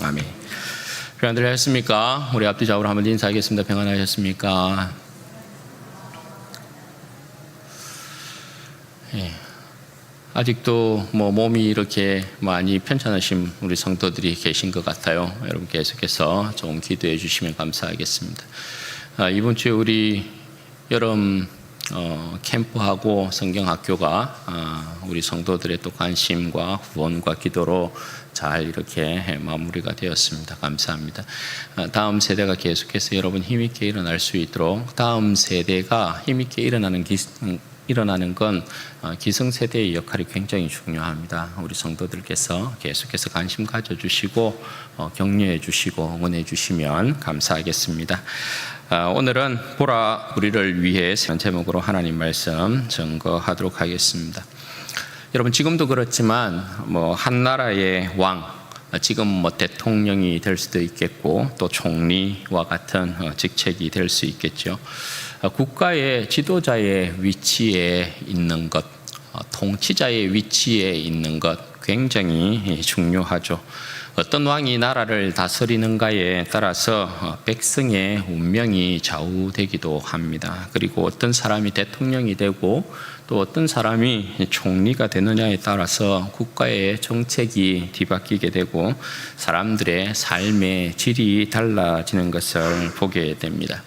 아멘. 평안들 하셨습니까? 우리 앞뒤 좌우로 한번 인사하겠습니다. 평안하셨습니까? 예. 아직도 몸이 이렇게 많이 편찮으신 우리 성도들이 계신 것 같아요. 여러분 계속해서 좀 기도해 주시면 감사하겠습니다. 이번 주에 우리 여름 캠프하고 성경학교가 우리 성도들의 또 관심과 후원과 기도로 잘 이렇게 마무리가 되었습니다. 감사합니다. 다음 세대가 계속해서 여러분 힘있게 일어날 수 있도록, 다음 세대가 힘있게 일어나는 건 기성세대의 역할이 굉장히 중요합니다. 우리 성도들께서 계속해서 관심 가져주시고 격려해 주시고 응원해 주시면 감사하겠습니다. 오늘은 보라 우리를 위해 제목으로 하나님 말씀 증거하도록 하겠습니다. 여러분 지금도 그렇지만 한 나라의 왕, 지금 대통령이 될 수도 있겠고 또 총리와 같은 직책이 될 수 있겠죠. 국가의 지도자의 위치에 있는 것, 통치자의 위치에 있는 것 굉장히 중요하죠. 어떤 왕이 나라를 다스리는가에 따라서 백성의 운명이 좌우되기도 합니다. 그리고 어떤 사람이 대통령이 되고 또 어떤 사람이 총리가 되느냐에 따라서 국가의 정책이 뒤바뀌게 되고 사람들의 삶의 질이 달라지는 것을 보게 됩니다.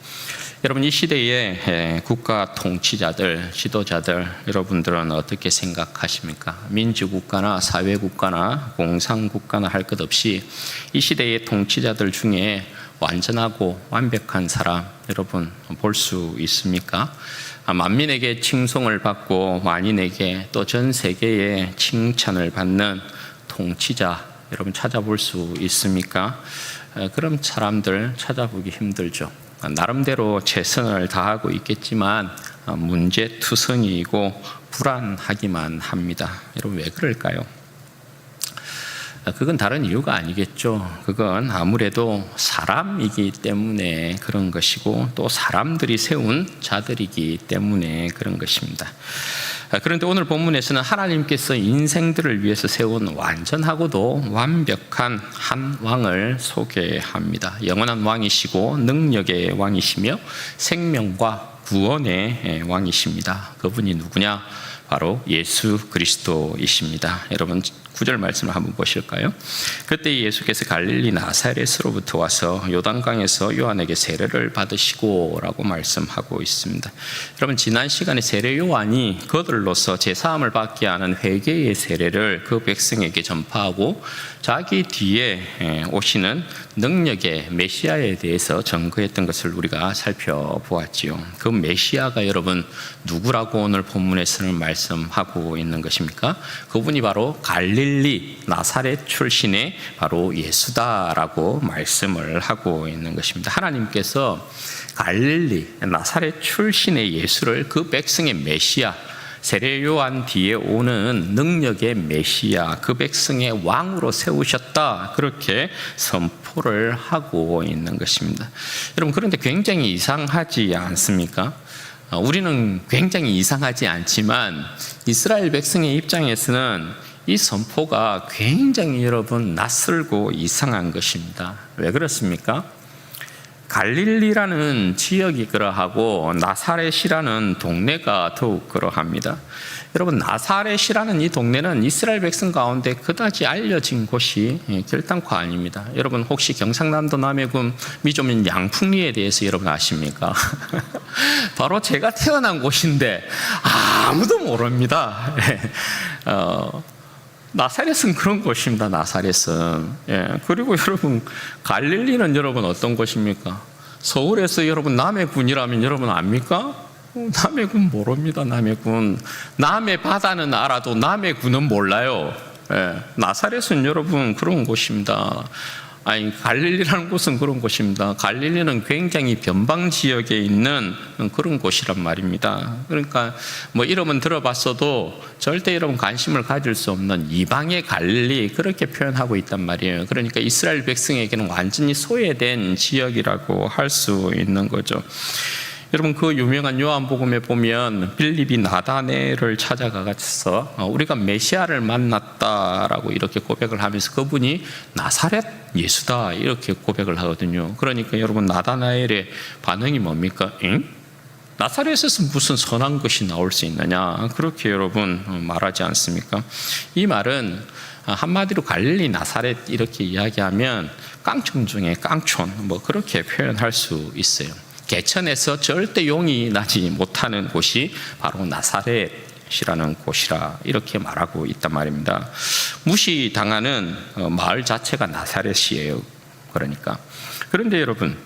여러분 이 시대의 국가 통치자들, 지도자들 여러분들은 어떻게 생각하십니까? 민주국가나 사회국가나 공산국가나 할 것 없이 이 시대의 통치자들 중에 완전하고 완벽한 사람 여러분 볼 수 있습니까? 만민에게 칭송을 받고 만인에게 또 전 세계의 칭찬을 받는 통치자 여러분 찾아볼 수 있습니까? 그런 사람들 찾아보기 힘들죠. 나름대로 최선을 다하고 있겠지만 문제투성이이고 불안하기만 합니다. 여러분 왜 그럴까요? 그건 다른 이유가 아니겠죠. 그건 아무래도 사람이기 때문에 그런 것이고 또 사람들이 세운 자들이기 때문에 그런 것입니다. 그런데 오늘 본문에서는 하나님께서 인생들을 위해서 세운 완전하고도 완벽한 한 왕을 소개합니다. 영원한 왕이시고 능력의 왕이시며 생명과 구원의 왕이십니다. 그분이 누구냐? 바로 예수 그리스도이십니다. 여러분 9절 말씀을 한번 보실까요? 그때 예수께서 갈릴리 나사렛으로부터 와서 요단강에서 요한에게 세례를 받으시고 라고 말씀하고 있습니다. 여러분 지난 시간에 세례 요한이 그들로서 제사함을 받게 하는 회개의 세례를 그 백성에게 전파하고 자기 뒤에 오시는 능력의 메시아에 대해서 증거했던 것을 우리가 살펴보았지요. 그 메시아가 여러분 누구라고 오늘 본문에서는 말씀하고 있는 것입니까? 그분이 바로 갈릴리 나사렛 출신의 바로 예수다라고 말씀을 하고 있는 것입니다. 하나님께서 갈릴리 나사렛 출신의 예수를 그 백성의 메시아 세례 요한 뒤에 오는 능력의 메시아 그 백성의 왕으로 세우셨다 그렇게 선포를 하고 있는 것입니다. 여러분 그런데 굉장히 이상하지 않습니까? 우리는 굉장히 이상하지 않지만 이스라엘 백성의 입장에서는 이 선포가 굉장히 여러분 낯설고 이상한 것입니다. 왜 그렇습니까? 갈릴리라는 지역이 그러하고 나사렛이라는 동네가 더욱 그러합니다. 여러분 나사렛이라는 이 동네는 이스라엘 백성 가운데 그다지 알려진 곳이 결단코 아닙니다. 여러분 혹시 경상남도 남해군 미조민 양풍리에 대해서 여러분 아십니까? 바로 제가 태어난 곳인데 아무도 모릅니다. 나사렛은 그런 곳입니다. 나사렛은. 그리고 여러분 갈릴리는 여러분 어떤 곳입니까? 서울에서 여러분 남해군이라면 여러분 압니까? 남해군 모릅니다. 남해군. 남해 바다는 알아도 남해군은 몰라요. 나사렛은 여러분 그런 곳입니다. 아니 갈릴리라는 곳은 그런 곳입니다. 갈릴리는 굉장히 변방 지역에 있는 그런 곳이란 말입니다. 그러니까 이름은 들어봤어도 절대 여러분 관심을 가질 수 없는 이방의 갈릴리 그렇게 표현하고 있단 말이에요. 그러니까 이스라엘 백성에게는 완전히 소외된 지역이라고 할 수 있는 거죠. 여러분 그 유명한 요한복음에 보면 빌립이 나다네를 찾아가서 우리가 메시아를 만났다라고 이렇게 고백을 하면서 그분이 나사렛 예수다 이렇게 고백을 하거든요. 그러니까 여러분 나다나엘의 반응이 뭡니까? 응? 나사렛에서 무슨 선한 것이 나올 수 있느냐 그렇게 여러분 말하지 않습니까? 이 말은 한마디로 갈릴리 나사렛 이렇게 이야기하면 깡촌 중에 깡촌 뭐 그렇게 표현할 수 있어요. 개천에서 절대 용이 나지 못하는 곳이 바로 나사렛이라는 곳이라 이렇게 말하고 있단 말입니다. 무시당하는 마을 자체가 나사렛이에요. 그런데 여러분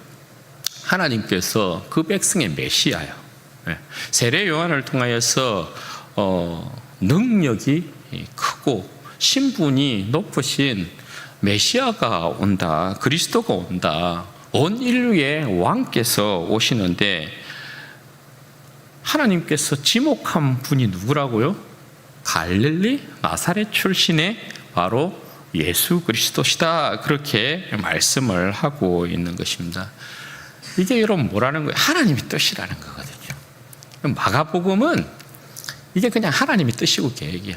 하나님께서 그 백성의 메시아요. 세례 요한을 통하여서 능력이 크고 신분이 높으신 메시아가 온다, 그리스도가 온다, 온 인류의 왕께서 오시는데 하나님께서 지목한 분이 누구라고요? 갈릴리 나사렛 출신의 바로 예수 그리스도시다 그렇게 말씀을 하고 있는 것입니다. 이게 여러분 뭐라는 거예요? 하나님의 뜻이라는 거거든요. 마가복음은 이게 그냥 하나님의 뜻이고 계획이야.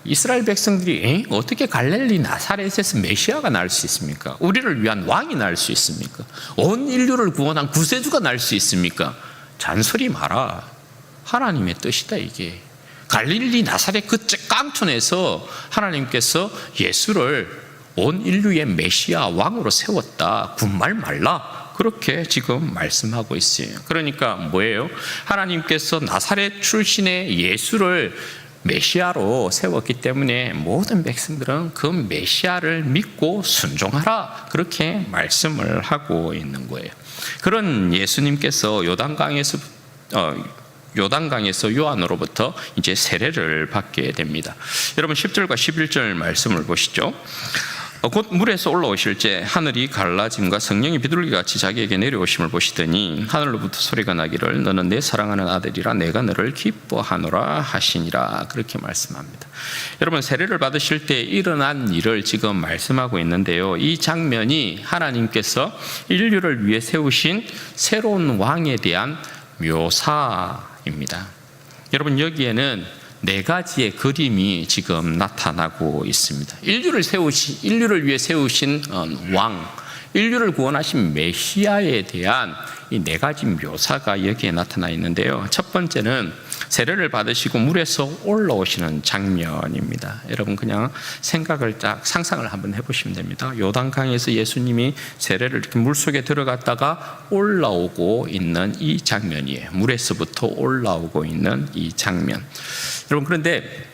이스라엘 백성들이 어떻게 갈릴리 나사렛에서 메시아가 날 수 있습니까? 우리를 위한 왕이 날 수 있습니까? 온 인류를 구원한 구세주가 날 수 있습니까? 잔소리 마라. 하나님의 뜻이다 이게. 갈릴리 나사렛 그 깡촌에서 하나님께서 예수를 온 인류의 메시아 왕으로 세웠다. 군말 말라. 그렇게 지금 말씀하고 있어요. 그러니까 뭐예요? 하나님께서 나사렛 출신의 예수를 메시아로 세웠기 때문에 모든 백성들은 그 메시아를 믿고 순종하라 그렇게 말씀을 하고 있는 거예요. 그런 예수님께서 요단강에서 요한으로부터 이제 세례를 받게 됩니다. 여러분 10절과 11절 말씀을 보시죠. 곧 물에서 올라오실 때 하늘이 갈라짐과 성령이 비둘기같이 자기에게 내려오심을 보시더니 하늘로부터 소리가 나기를 너는 내 사랑하는 아들이라 내가 너를 기뻐하노라 하시니라 그렇게 말씀합니다. 여러분 세례를 받으실 때 일어난 일을 지금 말씀하고 있는데요. 이 장면이 하나님께서 인류를 위해 세우신 새로운 왕에 대한 묘사입니다. 여러분 여기에는 네 가지의 그림이 지금 나타나고 있습니다. 인류를 위해 세우신 왕, 인류를 구원하신 메시아에 대한 이 네 가지 묘사가 여기에 나타나 있는데요. 첫 번째는 세례를 받으시고 물에서 올라오시는 장면입니다. 여러분 그냥 상상을 한번 해보시면 됩니다. 요단강에서 예수님이 세례를 이렇게 물속에 들어갔다가 올라오고 있는 이 장면이에요. 물에서부터 올라오고 있는 이 장면. 여러분 그런데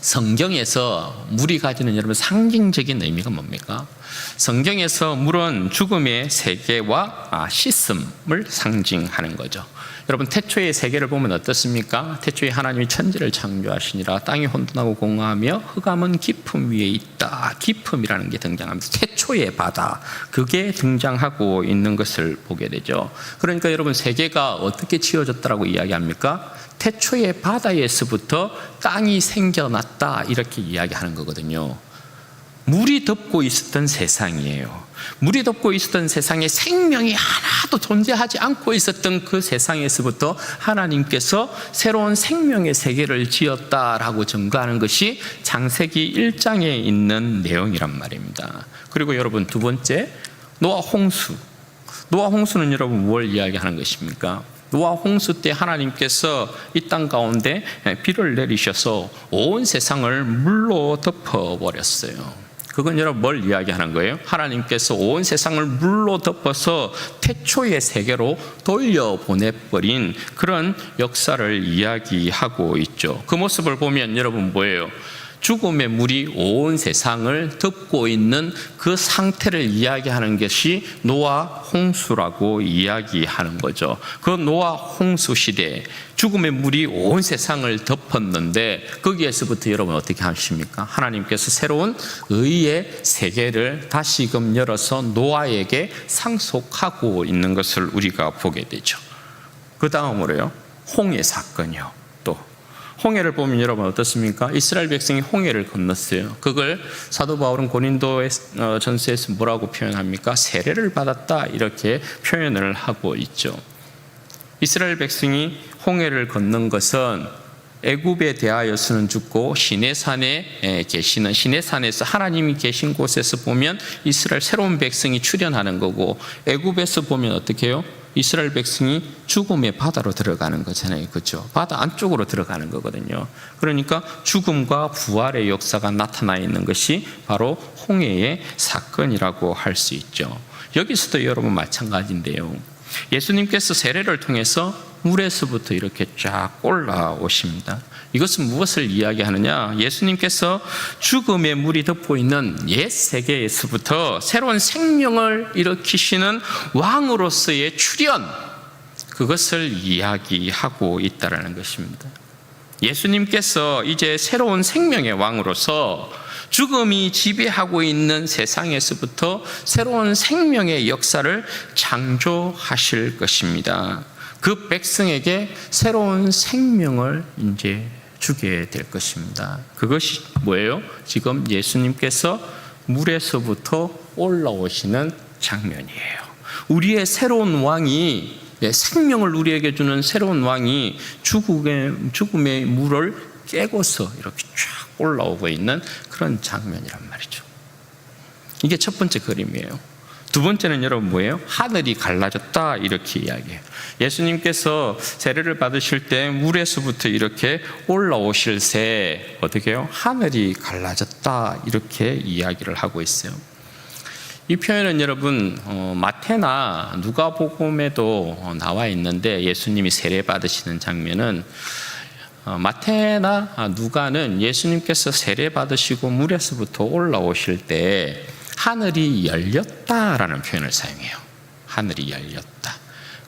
성경에서 물이 가지는 여러분 상징적인 의미가 뭡니까? 성경에서 물은 죽음의 세계와 씻음을 상징하는 거죠. 여러분 태초의 세계를 보면 어떻습니까? 태초에 하나님이 천지를 창조하시니라 땅이 혼돈하고 공허하며 흑암은 깊음 위에 있다. 깊음이라는 게 등장합니다. 태초의 바다 그게 등장하고 있는 것을 보게 되죠. 그러니까 여러분 세계가 어떻게 지어졌다라고 이야기합니까? 태초의 바다에서부터 땅이 생겨났다 이렇게 이야기하는 거거든요. 물이 덮고 있었던 세상이에요. 물이 덮고 있었던 세상에 생명이 하나도 존재하지 않고 있었던 그 세상에서부터 하나님께서 새로운 생명의 세계를 지었다라고 증거하는 것이 창세기 1장에 있는 내용이란 말입니다. 그리고 여러분 두 번째, 노아 홍수. 노아 홍수는 여러분 뭘 이야기하는 것입니까? 노아 홍수 때 하나님께서 이 땅 가운데 비를 내리셔서 온 세상을 물로 덮어버렸어요. 그건 여러분 뭘 이야기하는 거예요? 하나님께서 온 세상을 물로 덮어서 태초의 세계로 돌려보내버린 그런 역사를 이야기하고 있죠. 그 모습을 보면 여러분 뭐예요? 죽음의 물이 온 세상을 덮고 있는 그 상태를 이야기하는 것이 노아 홍수라고 이야기하는 거죠. 그 노아 홍수 시대에 죽음의 물이 온 세상을 덮었는데 거기에서부터 여러분 어떻게 하십니까? 하나님께서 새로운 의의 세계를 다시금 열어서 노아에게 상속하고 있는 것을 우리가 보게 되죠. 그 다음으로요, 홍해 사건이요. 홍해를 보면 여러분 어떻습니까? 이스라엘 백성이 홍해를 건넜어요. 그걸 사도 바울은 고린도 전서에서 뭐라고 표현합니까? 세례를 받았다 이렇게 표현을 하고 있죠. 이스라엘 백성이 홍해를 건넌 것은 애굽에 대하여서는 죽고 시내산에 계시는, 시내산에서 하나님이 계신 곳에서 보면 이스라엘 새로운 백성이 출현하는 거고, 애굽에서 보면 어떻게 해요? 이스라엘 백성이 죽음의 바다로 들어가는 거잖아요. 그렇죠? 바다 안쪽으로 들어가는 거거든요. 그러니까 죽음과 부활의 역사가 나타나 있는 것이 바로 홍해의 사건이라고 할 수 있죠. 여기서도 여러분 마찬가지인데요. 예수님께서 세례를 통해서 물에서부터 이렇게 쫙 올라오십니다. 이것은 무엇을 이야기하느냐? 예수님께서 죽음의 물이 덮고 있는 옛 세계에서부터 새로운 생명을 일으키시는 왕으로서의 출현, 그것을 이야기하고 있다는 것입니다. 예수님께서 이제 새로운 생명의 왕으로서 죽음이 지배하고 있는 세상에서부터 새로운 생명의 역사를 창조하실 것입니다. 그 백성에게 새로운 생명을 이제 주게 될 것입니다. 그것이 뭐예요? 지금 예수님께서 물에서부터 올라오시는 장면이에요. 우리의 새로운 왕이, 생명을 우리에게 주는 새로운 왕이 죽음의 물을 깨고서 이렇게 쫙 올라오고 있는 그런 장면이란 말이죠. 이게 첫 번째 그림이에요. 두 번째는 여러분 뭐예요? 하늘이 갈라졌다, 이렇게 이야기해요. 예수님께서 세례를 받으실 때 물에서부터 이렇게 올라오실 새 어떻게 해요? 하늘이 갈라졌다, 이렇게 이야기를 하고 있어요. 이 표현은 여러분 마태나 누가복음에도 나와 있는데, 예수님이 세례 받으시는 장면은 마태나 누가는 예수님께서 세례 받으시고 물에서부터 올라오실 때 하늘이 열렸다라는 표현을 사용해요. 하늘이 열렸다.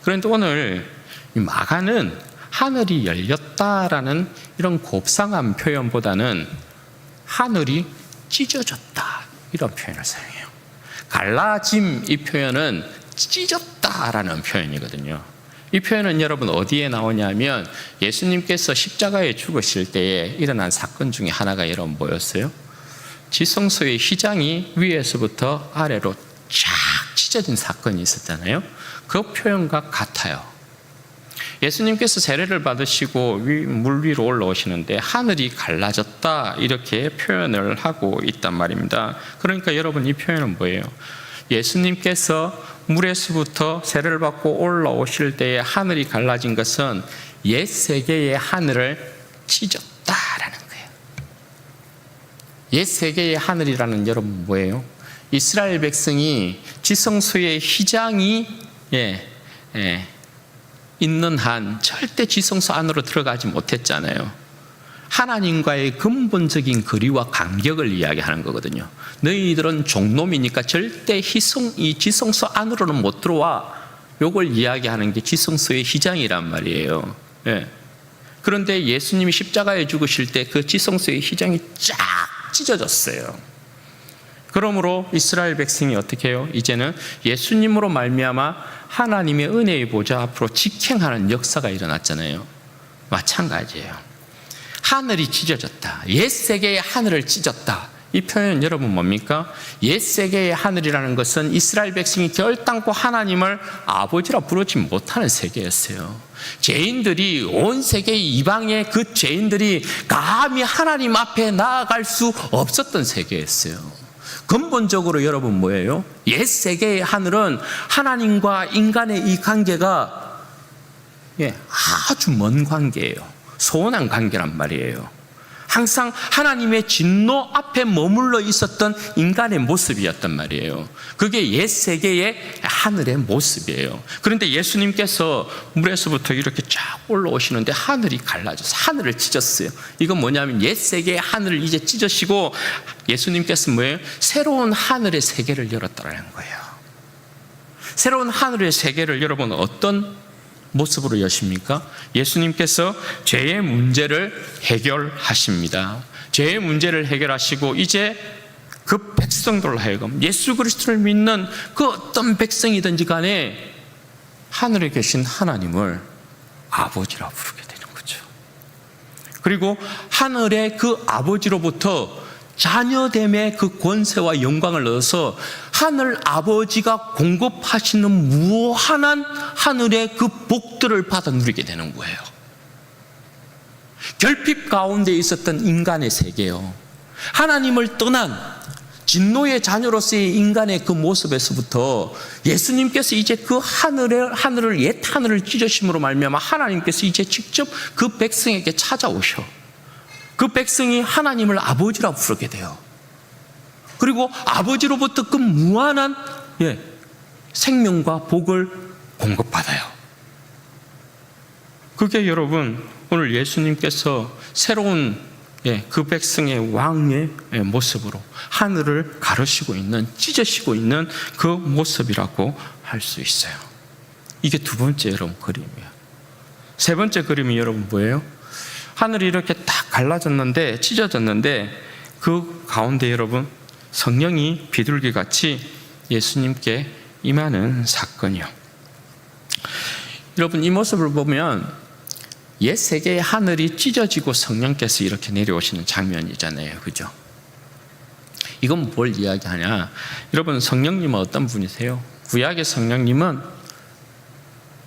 그런데 오늘 마가는 하늘이 열렸다라는 이런 곱상한 표현보다는 하늘이 찢어졌다, 이런 표현을 사용해요. 갈라짐, 이 표현은 찢었다라는 표현이거든요. 이 표현은 여러분 어디에 나오냐면 예수님께서 십자가에 죽으실 때에 일어난 사건 중에 하나가 여러분 뭐였어요? 지성소의 휘장이 위에서부터 아래로 쫙 찢어진 사건이 있었잖아요. 그 표현과 같아요. 예수님께서 세례를 받으시고 물 위로 올라오시는데 하늘이 갈라졌다, 이렇게 표현을 하고 있단 말입니다. 그러니까 여러분 이 표현은 뭐예요? 예수님께서 물에서부터 세례를 받고 올라오실 때에 하늘이 갈라진 것은 옛 세계의 하늘을 찢었다라는 거예요. 옛 세계의 하늘이라는 여러분 뭐예요? 이스라엘 백성이 지성소의 휘장이 있는 한 절대 지성소 안으로 들어가지 못했잖아요. 하나님과의 근본적인 거리와 간격을 이야기하는 거거든요. 너희들은 종놈이니까 절대 이 지성소 안으로는 못 들어와. 요걸 이야기하는 게 지성소의 휘장이란 말이에요. 그런데 예수님이 십자가에 죽으실 때 그 지성소의 휘장이 쫙 찢어졌어요. 그러므로 이스라엘 백성이 어떻게 해요? 이제는 예수님으로 말미암아 하나님의 은혜의 보좌 앞으로 직행하는 역사가 일어났잖아요. 마찬가지예요. 하늘이 찢어졌다. 옛 세계의 하늘을 찢었다. 이 표현은 여러분 뭡니까? 옛 세계의 하늘이라는 것은 이스라엘 백성이 결단코 하나님을 아버지라 부르지 못하는 세계였어요. 죄인들이, 온 세계의 이방의 그 죄인들이 감히 하나님 앞에 나아갈 수 없었던 세계였어요. 근본적으로 여러분 뭐예요? 옛 세계의 하늘은 하나님과 인간의 이 관계가 아주 먼 관계예요. 소원한 관계란 말이에요. 항상 하나님의 진노 앞에 머물러 있었던 인간의 모습이었단 말이에요. 그게 옛 세계의 하늘의 모습이에요. 그런데 예수님께서 물에서부터 이렇게 쫙 올라오시는데 하늘이 갈라져서 하늘을 찢었어요. 이건 뭐냐면 옛 세계의 하늘을 이제 찢으시고 예수님께서 뭐예요? 새로운 하늘의 세계를 열었다는 거예요. 새로운 하늘의 세계를 여러분 어떤 모습으로 여십니까? 예수님께서 죄의 문제를 해결하십니다. 죄의 문제를 해결하시고 이제 그 백성들로 하여금 예수 그리스도를 믿는 그 어떤 백성이든지 간에 하늘에 계신 하나님을 아버지라 부르게 되는 거죠. 그리고 하늘의 그 아버지로부터 자녀됨의 그 권세와 영광을 얻어서 하늘 아버지가 공급하시는 무한한 하늘의 그 복들을 받아 누리게 되는 거예요. 결핍 가운데 있었던 인간의 세계요, 하나님을 떠난 진노의 자녀로서의 인간의 그 모습에서부터 예수님께서 이제 그 하늘을 옛 하늘을 찢으심으로 말미암아 하나님께서 이제 직접 그 백성에게 찾아오셔 그 백성이 하나님을 아버지라고 부르게 돼요. 그리고 아버지로부터 그 무한한 생명과 복을 공급받아요. 그게 여러분 오늘 예수님께서 새로운 그 백성의 왕의 모습으로 하늘을 가르시고 있는, 찢으시고 있는 그 모습이라고 할 수 있어요. 이게 두 번째 여러분 그림이에요. 세 번째 그림이 여러분 뭐예요? 하늘이 이렇게 딱 갈라졌는데, 찢어졌는데 그 가운데 여러분 성령이 비둘기같이 예수님께 임하는 사건이요. 여러분 이 모습을 보면 옛 세계의 하늘이 찢어지고 성령께서 이렇게 내려오시는 장면이잖아요. 그죠? 이건 뭘 이야기하냐? 여러분 성령님은 어떤 분이세요? 구약의 성령님은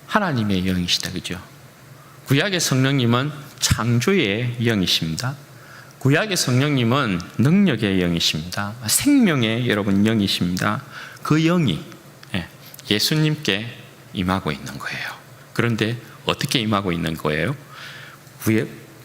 하나님의 영이시다. 그죠? 구약의 성령님은 창조의 영이십니다. 구약의 성령님은 능력의 영이십니다. 생명의 여러분 영이십니다. 그 영이 예수님께 임하고 있는 거예요. 그런데 어떻게 임하고 있는 거예요?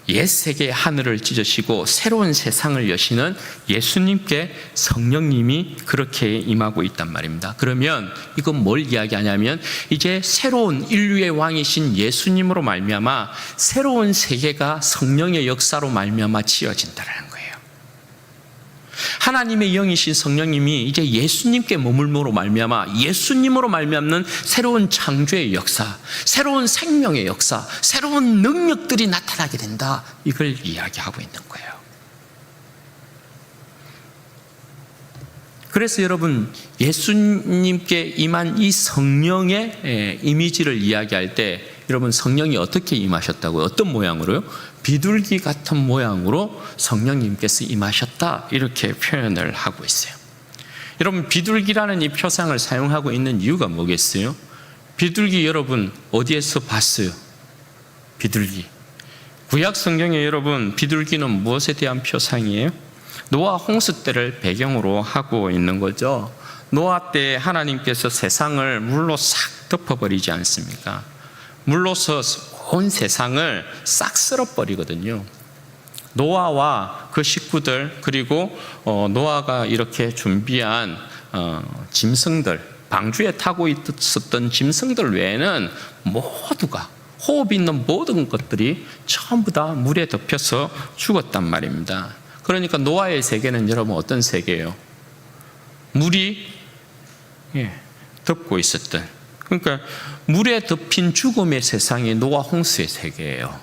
옛 세계의 하늘을 찢으시고 새로운 세상을 여시는 예수님께 성령님이 그렇게 임하고 있단 말입니다. 그러면 이건 뭘 이야기하냐면 이제 새로운 인류의 왕이신 예수님으로 말미암아 새로운 세계가 성령의 역사로 말미암아 지어진다는 거예요. 하나님의 영이신 성령님이 이제 예수님께 머물므로 말미암아 예수님으로 말미암는 새로운 창조의 역사, 새로운 생명의 역사, 새로운 능력들이 나타나게 된다. 이걸 이야기하고 있는 거예요. 그래서 여러분 예수님께 임한 이 성령의 이미지를 이야기할 때 여러분 성령이 어떻게 임하셨다고요? 어떤 모양으로요? 비둘기 같은 모양으로 성령님께서 임하셨다 이렇게 표현을 하고 있어요. 여러분 비둘기라는 이 표상을 사용하고 있는 이유가 뭐겠어요? 비둘기 여러분 어디에서 봤어요? 비둘기. 구약 성경에 여러분 비둘기는 무엇에 대한 표상이에요? 노아 홍수 때를 배경으로 하고 있는 거죠. 노아 때 하나님께서 세상을 물로 싹 덮어버리지 않습니까? 물로서 온 세상을 싹 쓸어버리거든요. 노아와 그 식구들 그리고 노아가 이렇게 준비한 짐승들, 방주에 타고 있었던 짐승들 외에는 모두가 호흡 있는 모든 것들이 전부 다 물에 덮여서 죽었단 말입니다. 그러니까 노아의 세계는 여러분 어떤 세계예요? 물이 덮고 있었던, 그러니까 물에 덮인 죽음의 세상이 노아 홍수의 세계예요.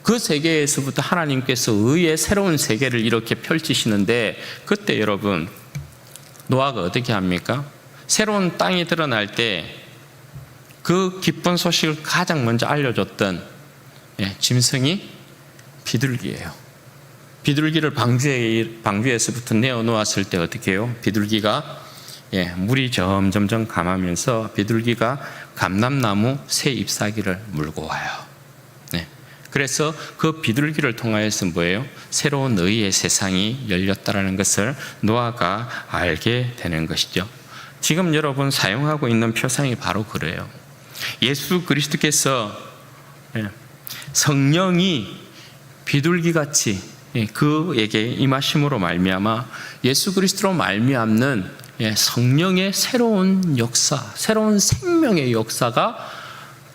그 세계에서부터 하나님께서 의의 새로운 세계를 이렇게 펼치시는데 그때 여러분 노아가 어떻게 합니까? 새로운 땅이 드러날 때 그 기쁜 소식을 가장 먼저 알려줬던 짐승이 비둘기예요. 비둘기를 방주에서부터 내어놓았을 때 어떻게 해요? 비둘기가 물이 점점 감하면서 비둘기가 감람나무 새 잎사귀를 물고 와요. 그래서 그 비둘기를 통하여서 뭐예요? 새로운 의의 세상이 열렸다라는 것을 노아가 알게 되는 것이죠. 지금 여러분 사용하고 있는 표상이 바로 그래요. 예수 그리스도께서 성령이 비둘기같이 그에게 임하심으로 말미암아 예수 그리스도로 말미암는 성령의 새로운 역사, 새로운 생명의 역사가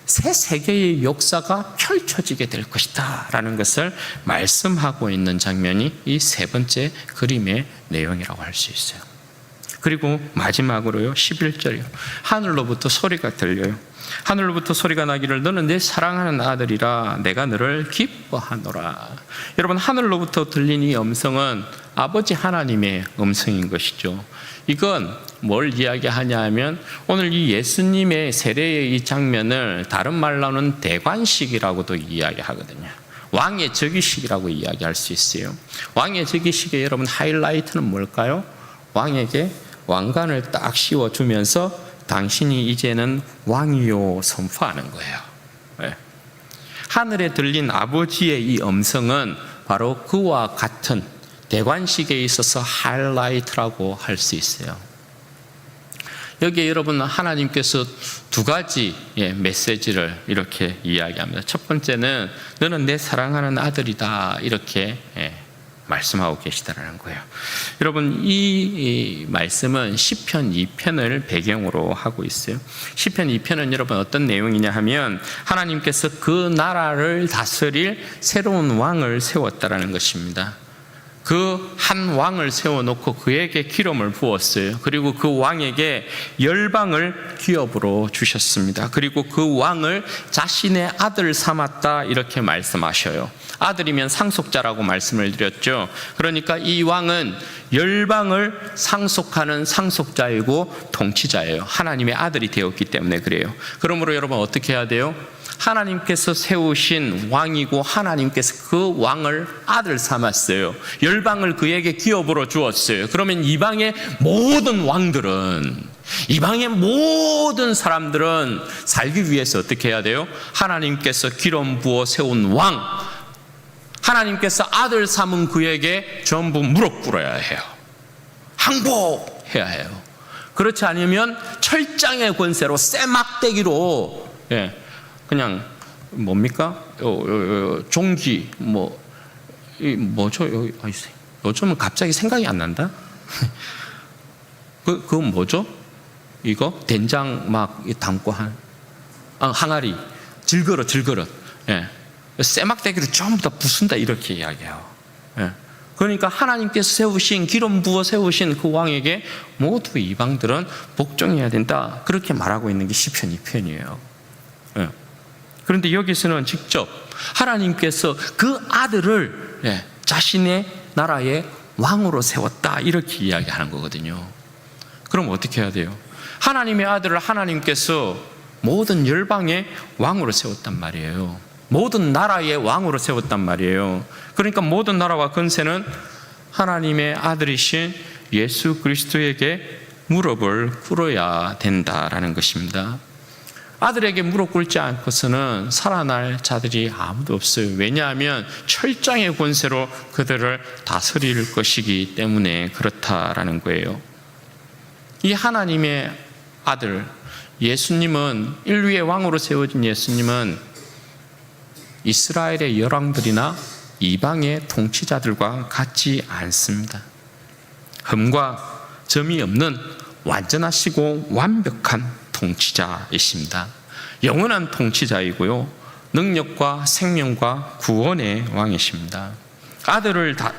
새 세계의 역사가 펼쳐지게 될 것이다 라는 것을 말씀하고 있는 장면이 이 세 번째 그림의 내용이라고 할 수 있어요. 그리고 마지막으로요 11절이요. 하늘로부터 소리가 들려요. 하늘로부터 소리가 나기를 너는 내 사랑하는 아들이라 내가 너를 기뻐하노라. 여러분 하늘로부터 들린 이 음성은 아버지 하나님의 음성인 것이죠. 이건 뭘 이야기하냐 하면 오늘 이 예수님의 세례의 이 장면을 다른 말로는 대관식이라고도 이야기하거든요. 왕의 즉위식이라고 이야기할 수 있어요. 왕의 즉위식의 여러분 하이라이트는 뭘까요? 왕에게 왕관을 딱 씌워주면서 당신이 이제는 왕이요 선포하는 거예요. 하늘에 들린 아버지의 이 음성은 바로 그와 같은 대관식에 있어서 하이라이트라고 할 수 있어요. 여기에 여러분 하나님께서 두 가지 메시지를 이렇게 이야기합니다. 첫 번째는 너는 내 사랑하는 아들이다 이렇게 말씀하고 계시다라는 거예요. 여러분 이 말씀은 시편 2편을 배경으로 하고 있어요. 시편 2편은 여러분 어떤 내용이냐 하면 하나님께서 그 나라를 다스릴 새로운 왕을 세웠다라는 것입니다. 그 한 왕을 세워놓고 그에게 기름을 부었어요. 그리고 그 왕에게 열방을 기업으로 주셨습니다. 그리고 그 왕을 자신의 아들 삼았다 이렇게 말씀하셔요. 아들이면 상속자라고 말씀을 드렸죠. 그러니까 이 왕은 열방을 상속하는 상속자이고 통치자예요. 하나님의 아들이 되었기 때문에 그래요. 그러므로 여러분 어떻게 해야 돼요? 하나님께서 세우신 왕이고 하나님께서 그 왕을 아들 삼았어요. 열방을 그에게 기업으로 주었어요. 그러면 이방의 모든 왕들은, 이방의 모든 사람들은 살기 위해서 어떻게 해야 돼요? 하나님께서 기름 부어 세운 왕, 하나님께서 아들 삼은 그에게 전부 무릎 꿇어야 해요. 항복해야 해요. 그렇지 않으면 철장의 권세로 쇠막대기로 그냥 뭡니까? 종기 뭐죠? 요즘은 갑자기 생각이 안 난다. 그건 뭐죠? 이거 된장 막 담고 한 항아리 질그릇 쇠막대기로 전부 다 부순다 이렇게 이야기해요. 그러니까 하나님께서 세우신 기름 부어 세우신 그 왕에게 모두 이방들은 복종해야 된다 그렇게 말하고 있는 게 시편 2편이에요. 그런데 여기서는 직접 하나님께서 그 아들을 자신의 나라의 왕으로 세웠다 이렇게 이야기하는 거거든요. 그럼 어떻게 해야 돼요? 하나님의 아들을 하나님께서 모든 열방의 왕으로 세웠단 말이에요. 모든 나라의 왕으로 세웠단 말이에요. 그러니까 모든 나라와 권세는 하나님의 아들이신 예수 그리스도에게 무릎을 꿇어야 된다라는 것입니다. 아들에게 무릎 꿇지 않고서는 살아날 자들이 아무도 없어요. 왜냐하면 철장의 권세로 그들을 다스릴 것이기 때문에 그렇다라는 거예요. 이 하나님의 아들 예수님은, 인류의 왕으로 세워진 예수님은 이스라엘의 열왕들이나 이방의 통치자들과 같지 않습니다. 흠과 점이 없는 완전하시고 완벽한 통치자이십니다. 영원한 통치자이고요, 능력과 생명과 구원의 왕이십니다.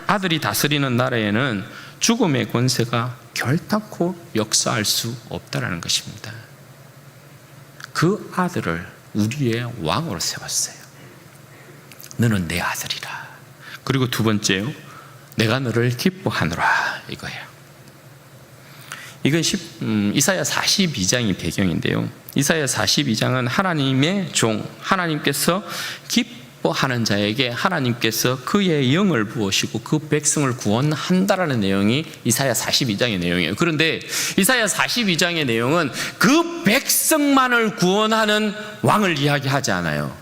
아들이 다스리는 나라에는 죽음의 권세가 결단코 역사할 수 없다라는 것입니다. 그 아들을 우리의 왕으로 세웠어요. 너는 내 아들이라. 그리고 두 번째요, 내가 너를 기뻐하노라 이거예요. 이건 이사야 42장이 배경인데요. 이사야 42장은 하나님의 종, 하나님께서 기뻐하는 자에게 하나님께서 그의 영을 부으시고 그 백성을 구원한다라는 내용이 이사야 42장의 내용이에요. 그런데 이사야 42장의 내용은 그 백성만을 구원하는 왕을 이야기하지 않아요.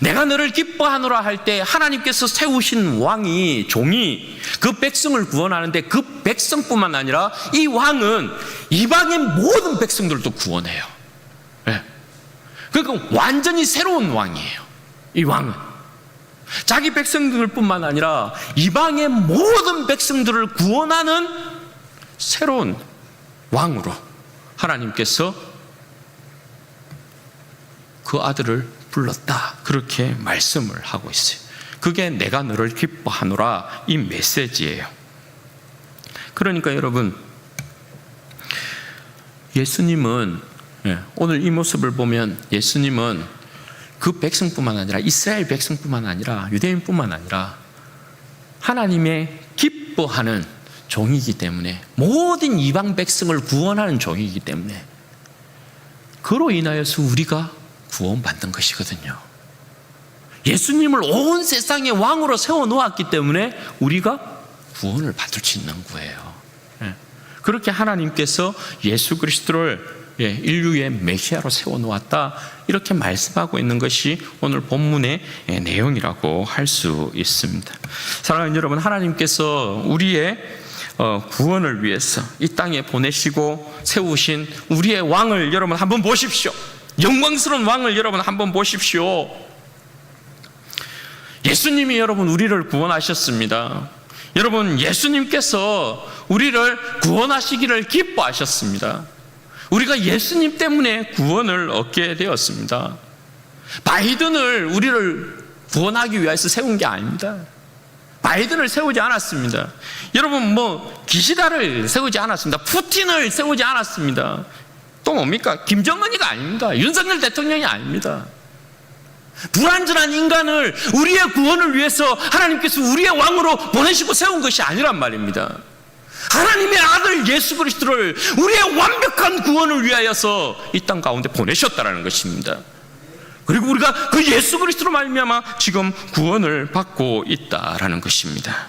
내가 너를 기뻐하노라 할 때 하나님께서 세우신 왕이, 종이 그 백성을 구원하는데 그 백성뿐만 아니라 이 왕은 이방의 모든 백성들도 구원해요. 그러니까 완전히 새로운 왕이에요. 이 왕은 자기 백성들뿐만 아니라 이방의 모든 백성들을 구원하는 새로운 왕으로 하나님께서 그 아들을 불렀다 그렇게 말씀을 하고 있어요. 그게 내가 너를 기뻐하노라 이 메시지예요. 그러니까 여러분, 예수님은 오늘 이 모습을 보면 예수님은 그 백성뿐만 아니라 이스라엘 백성뿐만 아니라 유대인뿐만 아니라 하나님의 기뻐하는 종이기 때문에, 모든 이방 백성을 구원하는 종이기 때문에 그로 인하여서 우리가 구원받는 것이거든요. 예수님을 온 세상의 왕으로 세워놓았기 때문에 우리가 구원을 받을 수 있는 거예요. 그렇게 하나님께서 예수 그리스도를 인류의 메시아로 세워놓았다, 이렇게 말씀하고 있는 것이 오늘 본문의 내용이라고 할 수 있습니다. 사랑하는 여러분, 하나님께서 우리의 구원을 위해서 이 땅에 보내시고 세우신 우리의 왕을 여러분 한번 보십시오. 영광스러운 왕을 여러분 한번 보십시오. 예수님이 여러분 우리를 구원하셨습니다. 여러분, 예수님께서 우리를 구원하시기를 기뻐하셨습니다. 우리가 예수님 때문에 구원을 얻게 되었습니다. 바이든을 우리를 구원하기 위해서 세운 게 아닙니다. 바이든을 세우지 않았습니다. 여러분, 기시다를 세우지 않았습니다. 푸틴을 세우지 않았습니다. 또 뭡니까? 김정은이가 아닙니다. 윤석열 대통령이 아닙니다. 불완전한 인간을 우리의 구원을 위해서 하나님께서 우리의 왕으로 보내시고 세운 것이 아니란 말입니다. 하나님의 아들 예수 그리스도를 우리의 완벽한 구원을 위하여서 이 땅 가운데 보내셨다라는 것입니다. 그리고 우리가 그 예수 그리스도로 말미암아 지금 구원을 받고 있다라는 것입니다.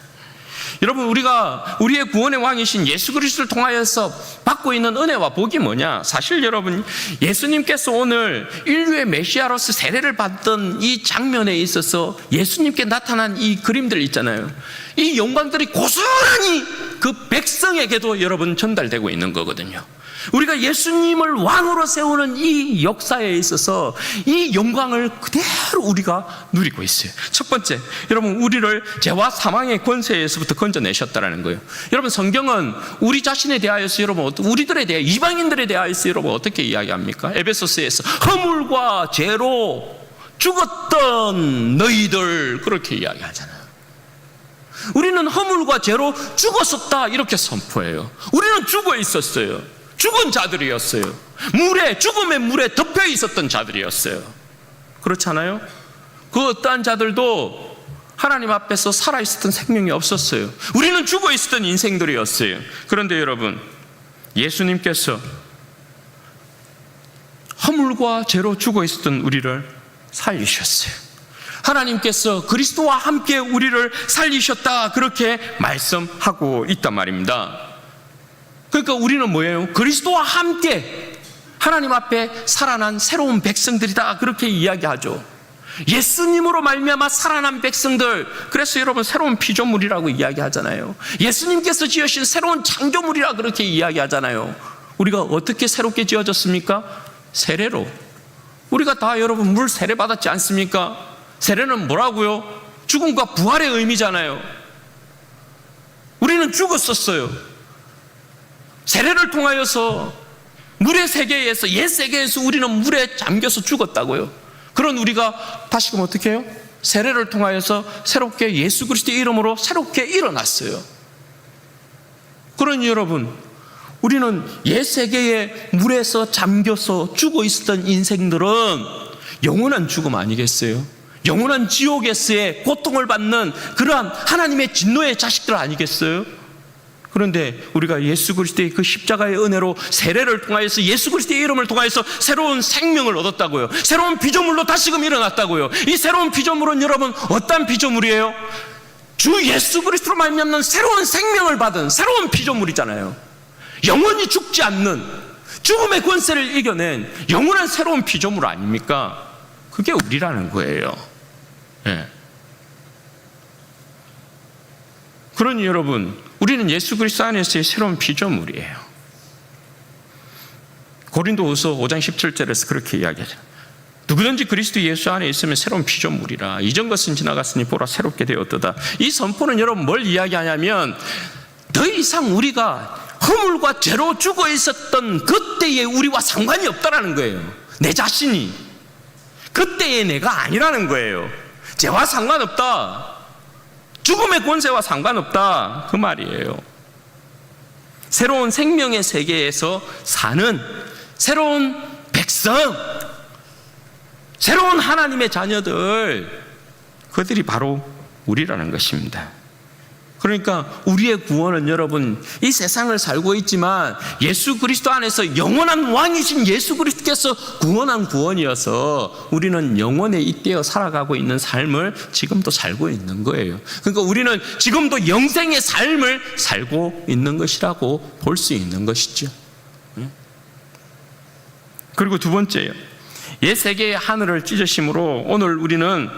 여러분, 우리가 우리의 구원의 왕이신 예수 그리스도를 통하여서 받고 있는 은혜와 복이 뭐냐? 사실 여러분, 예수님께서 오늘 인류의 메시아로서 세례를 받던 이 장면에 있어서 예수님께 나타난 이 그림들 있잖아요. 이 영광들이 고스란히 그 백성에게도 여러분 전달되고 있는 거거든요. 우리가 예수님을 왕으로 세우는 이 역사에 있어서 이 영광을 그대로 우리가 누리고 있어요. 첫 번째, 여러분, 우리를 죄와 사망의 권세에서부터 건져내셨다는 거예요. 여러분, 성경은 우리 자신에 대하여서 여러분, 우리들에 대해, 이방인들에 대하여서 여러분 어떻게 이야기합니까? 에베소서에서 허물과 죄로 죽었던 너희들, 그렇게 이야기하잖아요. 우리는 허물과 죄로 죽었었다, 이렇게 선포해요. 우리는 죽어 있었어요. 죽은 자들이었어요. 죽음의 물에 덮여 있었던 자들이었어요. 그렇잖아요? 그 어떠한 자들도 하나님 앞에서 살아있었던 생명이 없었어요. 우리는 죽어 있었던 인생들이었어요. 그런데 여러분, 예수님께서 허물과 죄로 죽어 있었던 우리를 살리셨어요. 하나님께서 그리스도와 함께 우리를 살리셨다, 그렇게 말씀하고 있단 말입니다. 그러니까 우리는 뭐예요? 그리스도와 함께 하나님 앞에 살아난 새로운 백성들이다, 그렇게 이야기하죠. 예수님으로 말미암아 살아난 백성들, 그래서 여러분 새로운 피조물이라고 이야기하잖아요. 예수님께서 지으신 새로운 창조물이라 그렇게 이야기하잖아요. 우리가 어떻게 새롭게 지어졌습니까? 세례로. 우리가 다 여러분 물 세례 받았지 않습니까? 세례는 뭐라고요? 죽음과 부활의 의미잖아요. 우리는 죽었었어요. 세례를 통하여서 물의 세계에서, 옛 세계에서 우리는 물에 잠겨서 죽었다고요. 그런 우리가 다시금 어떻게 해요? 세례를 통하여서 새롭게 예수 그리스도의 이름으로 새롭게 일어났어요. 그러니 여러분, 우리는 옛 세계의 물에서 잠겨서 죽어 있었던 인생들은 영원한 죽음 아니겠어요? 영원한 지옥에서의 고통을 받는 그러한 하나님의 진노의 자식들 아니겠어요? 그런데 우리가 예수 그리스도의 그 십자가의 은혜로 세례를 통하여서 예수 그리스도의 이름을 통하여서 새로운 생명을 얻었다고요. 새로운 피조물로 다시금 일어났다고요. 이 새로운 피조물은 여러분 어떤 피조물이에요? 주 예수 그리스도로 말미암는 새로운 생명을 받은 새로운 피조물이잖아요. 영원히 죽지 않는, 죽음의 권세를 이겨낸 영원한 새로운 피조물 아닙니까? 그게 우리라는 거예요. 네. 그러니 여러분, 우리는 예수 그리스도 안에서의 새로운 피조물이에요. 고린도후서 5장 17절에서 그렇게 이야기하죠. 누구든지 그리스도 예수 안에 있으면 새로운 피조물이라. 이전 것은 지나갔으니 보라 새롭게 되었도다. 이 선포는 여러분 뭘 이야기하냐면, 더 이상 우리가 허물과 죄로 죽어 있었던 그때의 우리와 상관이 없다라는 거예요. 내 자신이 그때의 내가 아니라는 거예요. 죄와 상관없다, 죽음의 권세와 상관없다, 그 말이에요. 새로운 생명의 세계에서 사는 새로운 백성, 새로운 하나님의 자녀들, 그들이 바로 우리라는 것입니다. 그러니까 우리의 구원은 여러분, 이 세상을 살고 있지만 예수 그리스도 안에서 영원한 왕이신 예수 그리스도께서 구원한 구원이어서 우리는 영원에 잇대어 살아가고 있는 삶을 지금도 살고 있는 거예요. 그러니까 우리는 지금도 영생의 삶을 살고 있는 것이라고 볼 수 있는 것이죠. 그리고 두 번째요, 옛 세계의 하늘을 찢으심으로 오늘 우리는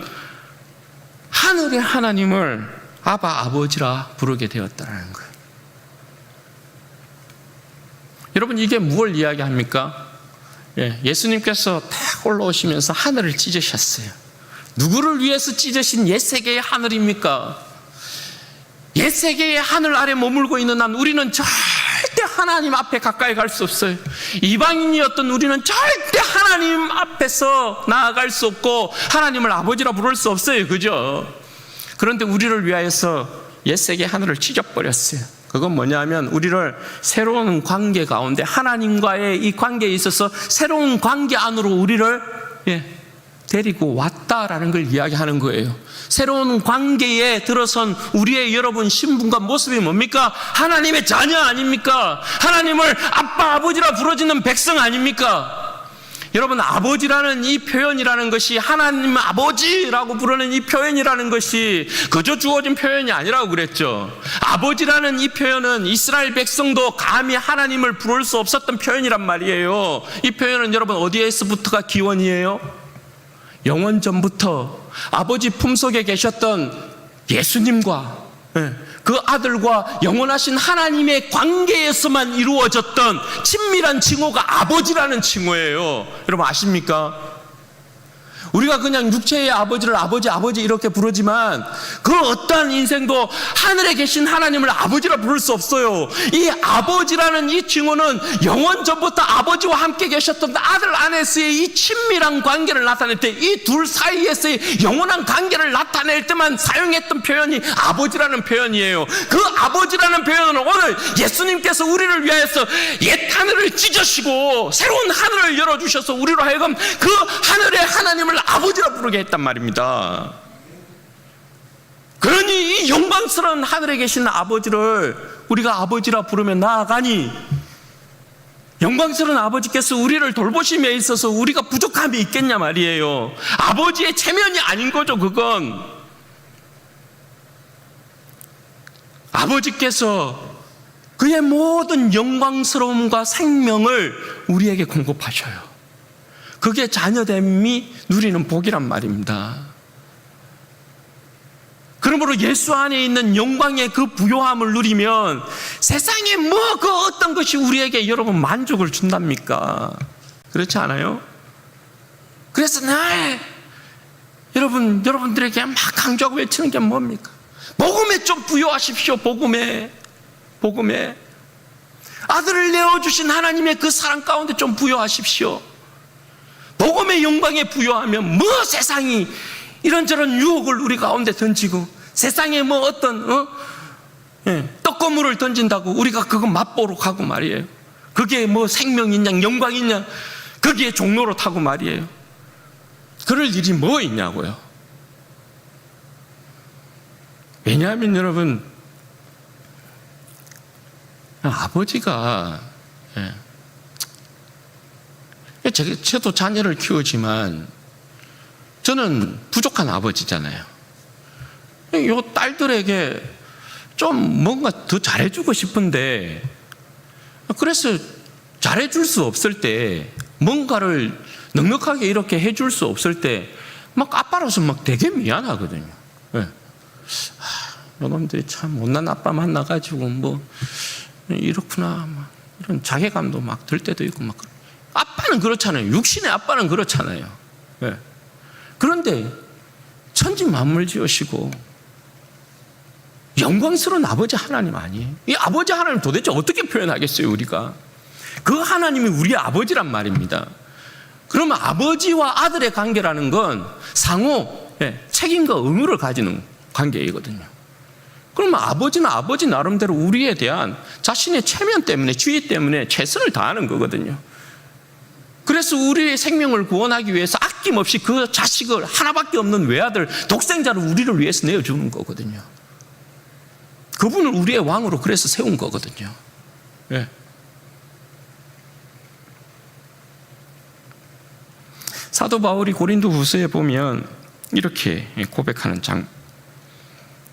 하늘의 하나님을 아버지라 부르게 되었다는 거예요. 여러분, 이게 무엇을 이야기합니까? 예수님께서 딱 올라오시면서 하늘을 찢으셨어요. 누구를 위해서 찢으신 옛 세계의 하늘입니까? 옛 세계의 하늘 아래 머물고 있는 한 우리는 절대 하나님 앞에 가까이 갈 수 없어요. 이방인이었던 우리는 절대 하나님 앞에서 나아갈 수 없고 하나님을 아버지라 부를 수 없어요. 그죠? 그런데 우리를 위하여서 옛 세계 하늘을 찢어버렸어요. 그건 뭐냐면 우리를 새로운 관계 가운데, 하나님과의 이 관계에 있어서 새로운 관계 안으로 우리를 데리고 왔다라는 걸 이야기하는 거예요. 새로운 관계에 들어선 우리의 여러분 신분과 모습이 뭡니까? 하나님의 자녀 아닙니까? 하나님을 아빠 아버지라 부르짖는 백성 아닙니까? 여러분, 아버지라는 이 표현이라는 것이, 하나님 아버지라고 부르는 이 표현이라는 것이 그저 주어진 표현이 아니라고 그랬죠. 아버지라는 이 표현은 이스라엘 백성도 감히 하나님을 부를 수 없었던 표현이란 말이에요. 이 표현은 여러분 어디에서부터가 기원이에요? 영원 전부터 아버지 품속에 계셨던 예수님과 그 아들과 영원하신 하나님의 관계에서만 이루어졌던 친밀한 칭호가 아버지라는 칭호예요. 여러분 아십니까? 우리가 그냥 육체의 아버지를 아버지 이렇게 부르지만 그 어떠한 인생도 하늘에 계신 하나님을 아버지라 부를 수 없어요. 이 아버지라는 이 칭호는 영원 전부터 아버지와 함께 계셨던 아들 안에서의 이 친밀한 관계를 나타낼 때, 이 둘 사이에서의 영원한 관계를 나타낼 때만 사용했던 표현이 아버지라는 표현이에요. 그 아버지라는 표현은 오늘 예수님께서 우리를 위하여서 옛 하늘을 찢으시고 새로운 하늘을 열어주셔서 우리로 하여금 그 하늘의 하나님을 아버지라 부르게 했단 말입니다. 그러니 이 영광스러운 하늘에 계신 아버지를 우리가 아버지라 부르며 나아가니, 영광스러운 아버지께서 우리를 돌보심에 있어서 우리가 부족함이 있겠냐 말이에요. 아버지의 체면이 아닌 거죠. 그건 아버지께서 그의 모든 영광스러움과 생명을 우리에게 공급하셔요. 그게 자녀됨이 누리는 복이란 말입니다. 그러므로 예수 안에 있는 영광의 그 부요함을 누리면 세상에 뭐 그 어떤 것이 우리에게 여러분 만족을 준답니까? 그렇지 않아요? 그래서 날 여러분들에게 막 강조하고 외치는 게 뭡니까? 복음에 좀 부요하십시오. 복음에 아들을 내어주신 하나님의 그 사랑 가운데 좀 부요하십시오. 복음의 영광에 부여하면 뭐 세상이 이런저런 유혹을 우리 가운데 던지고, 세상에 뭐 어떤 떡고물을 던진다고 우리가 그거 맛보러 가고 말이에요. 그게 뭐 생명이냐 영광이냐 거기에 종로로 타고 말이에요. 그럴 일이 뭐 있냐고요. 왜냐하면 여러분, 아버지가 저도 자녀를 키우지만 저는 부족한 아버지잖아요. 이 딸들에게 좀 뭔가 더 잘해주고 싶은데, 그래서 잘해줄 수 없을 때, 뭔가를 넉넉하게 이렇게 해줄 수 없을 때 막 아빠로서 막 되게 미안하거든요. 너놈들이 참 못난 아빠 만나가지고 뭐 이렇구나, 막 이런 자괴감도 막 들 때도 있고 막. 아빠는 그렇잖아요. 육신의 아빠는 그렇잖아요. 그런데 천지 만물 지으시고 영광스러운 아버지 하나님 아니에요? 이 아버지 하나님 도대체 어떻게 표현하겠어요, 우리가? 그 하나님이 우리의 아버지란 말입니다. 그러면 아버지와 아들의 관계라는 건 상호 책임과 의무를 가지는 관계이거든요. 그러면 아버지는 아버지 나름대로 우리에 대한 자신의 체면 때문에, 주의 때문에 최선을 다하는 거거든요. 그래서 우리의 생명을 구원하기 위해서 아낌없이 그 자식을, 하나밖에 없는 외아들, 독생자를 우리를 위해서 내어주는 거거든요. 그분을 우리의 왕으로 그래서 세운 거거든요. 예. 사도 바울이 고린도후서에 보면 이렇게 고백하는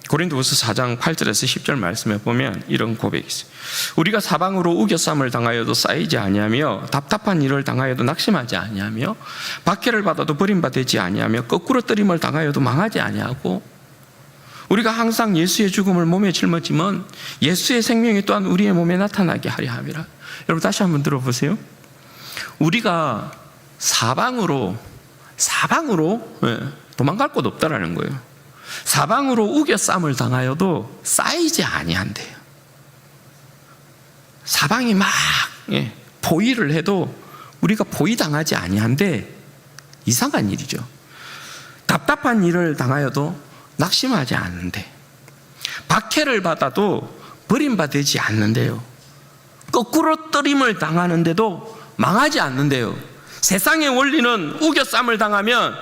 고린도후서 4장 8절에서 10절 말씀에 보면 이런 고백이 있어요. 우리가 사방으로 우겨쌈을 당하여도 쌓이지 아니하며 답답한 일을 당하여도 낙심하지 아니하며 박해를 받아도 버림받지 아니하며 거꾸로 뜨림을 당하여도 망하지 아니하고 우리가 항상 예수의 죽음을 몸에 짊어지면 예수의 생명이 또한 우리의 몸에 나타나게 하려 함이라. 여러분 다시 한번 들어보세요. 우리가 사방으로 도망갈 곳 없다라는 거예요. 사방으로 우겨쌈을 당하여도 쌓이지 아니한대요. 사방이 막 포위를 해도 우리가 포위당하지 아니한데 이상한 일이죠. 답답한 일을 당하여도 낙심하지 않는데 박해를 받아도 버림받지 않는데요. 거꾸로 뜨림을 당하는데도 망하지 않는데요. 세상의 원리는 우겨쌈을 당하면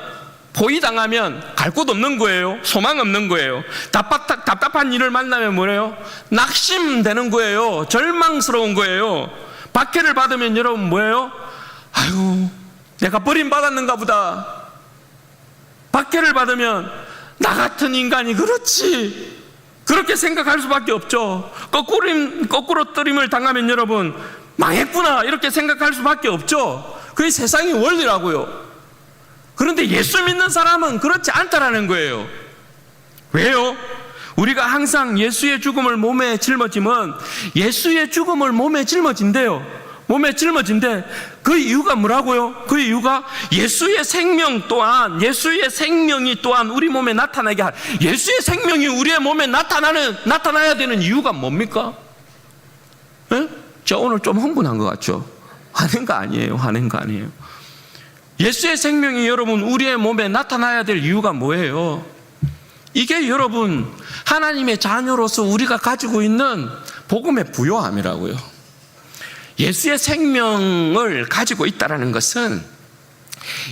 포위당하면 갈 곳 없는 거예요. 소망 없는 거예요. 답답한 일을 만나면 뭐래요? 낙심되는 거예요. 절망스러운 거예요. 박해를 받으면 여러분 뭐예요? 아유, 내가 버림받았는가 보다. 박해를 받으면 나 같은 인간이 그렇지, 그렇게 생각할 수밖에 없죠. 거꾸로 뜨림을 당하면 여러분 망했구나 이렇게 생각할 수밖에 없죠. 그게 세상의 원리라고요. 그런데 예수 믿는 사람은 그렇지 않다라는 거예요. 왜요? 우리가 항상 예수의 죽음을 몸에 짊어지면 예수의 죽음을 몸에 짊어진대요. 몸에 짊어진대. 그 이유가 뭐라고요? 그 이유가 예수의 생명 또한, 예수의 생명이 또한 우리 몸에 나타나게 할, 예수의 생명이 우리의 몸에 나타나야 되는 이유가 뭡니까? 예? 저 오늘 좀 흥분한 것 같죠? 화낸 거 아니에요. 예수의 생명이 여러분 우리의 몸에 나타나야 될 이유가 뭐예요? 이게 여러분 하나님의 자녀로서 우리가 가지고 있는 복음의 부요함이라고요. 예수의 생명을 가지고 있다는 것은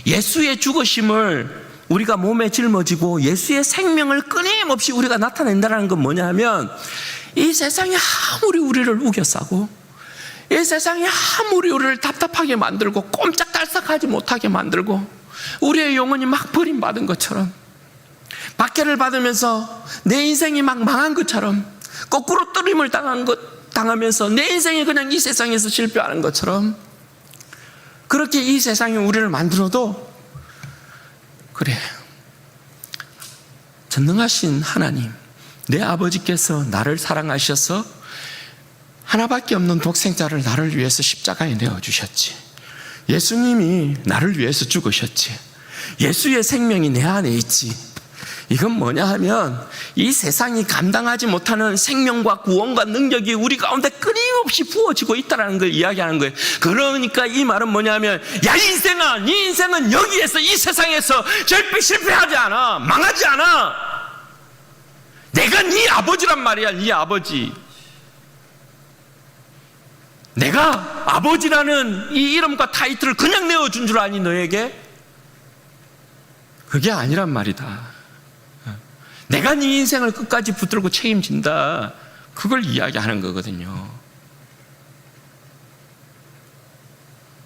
예수의 죽으심을 우리가 몸에 짊어지고 예수의 생명을 끊임없이 우리가 나타낸다는 건 뭐냐면 이 세상이 아무리 우리를 우겨싸고 이 세상이 아무리 우리를 답답하게 만들고 꼼짝달싹하지 못하게 만들고 우리의 영혼이 막 버림받은 것처럼 박해를 받으면서 내 인생이 막 망한 것처럼 거꾸로 뜨림을 당하면서 내 인생이 그냥 이 세상에서 실패하는 것처럼 그렇게 이 세상이 우리를 만들어도 그래, 전능하신 하나님 내 아버지께서 나를 사랑하셔서 하나밖에 없는 독생자를 나를 위해서 십자가에 내어주셨지. 예수님이 나를 위해서 죽으셨지. 예수의 생명이 내 안에 있지. 이건 뭐냐 하면 이 세상이 감당하지 못하는 생명과 구원과 능력이 우리 가운데 끊임없이 부어지고 있다는 걸 이야기하는 거예요. 그러니까 이 말은 뭐냐면 야 인생아, 네 인생은 여기에서 이 세상에서 절대 실패하지 않아. 망하지 않아. 내가 네 아버지란 말이야. 네 아버지. 내가 아버지라는 이 이름과 타이틀을 그냥 내어준 줄 아니 너에게? 그게 아니란 말이다. 내가 네 인생을 끝까지 붙들고 책임진다. 그걸 이야기하는 거거든요.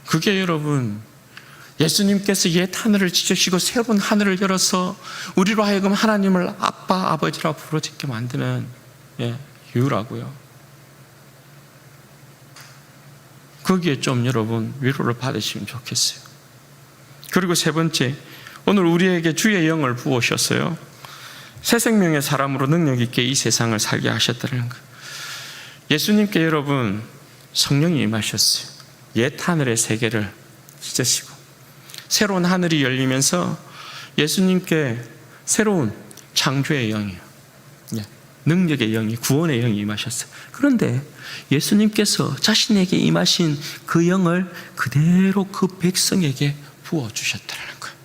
그게 여러분 예수님께서 옛 하늘을 찢으시고 새로운 하늘을 열어서 우리로 하여금 하나님을 아빠, 아버지라고 부르짖게 만드는 이유라고요. 거기에 좀 여러분 위로를 받으시면 좋겠어요. 그리고 세 번째, 오늘 우리에게 주의 영을 부으셨어요. 새 생명의 사람으로 능력 있게 이 세상을 살게 하셨다는 것. 예수님께 여러분 성령이 임하셨어요. 옛 하늘의 세계를 찢으시고 새로운 하늘이 열리면서 예수님께 새로운 창조의 영이요, 능력의 영이, 구원의 영이 임하셨어요. 그런데 예수님께서 자신에게 임하신 그 영을 그대로 그 백성에게 부어주셨다는 거예요.